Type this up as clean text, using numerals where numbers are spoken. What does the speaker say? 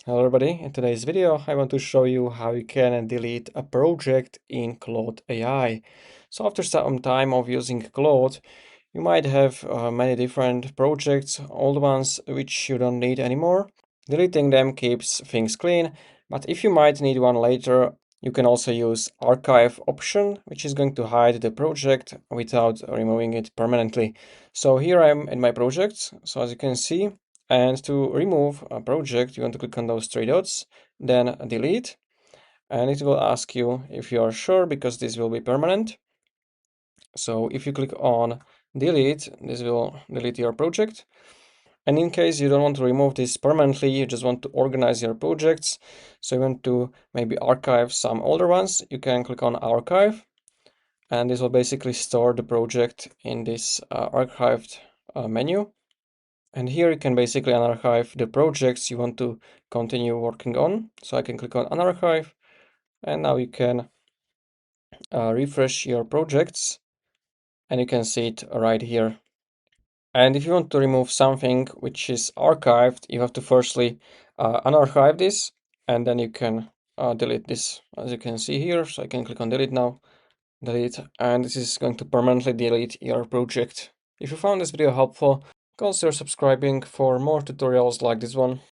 Hello everybody, in today's video I want to show you how you can delete a project in Claude AI. So after some time of using Claude, you might have many different projects, old ones which you don't need anymore. Deleting them keeps things clean, but if you might need one later, you can also use archive option, which is going to hide the project without removing it permanently. So here I am in my projects, so as you can see, and to remove a project, you want to click on those three dots, then delete, and it will ask you if you are sure because this will be permanent. So if you click on delete, this will delete your project. And in case you don't want to remove this permanently, you just want to organize your projects. So you want to maybe archive some older ones, you can click on archive, and this will basically store the project in this archived menu. And here you can basically unarchive the projects you want to continue working on. So I can click on unarchive, and now you can refresh your projects, and you can see it right here. And if you want to remove something which is archived, you have to firstly unarchive this, and then you can delete this, as you can see here. So I can click on delete now, delete, and this is going to permanently delete your project. If you found this video helpful, consider subscribing for more tutorials like this one.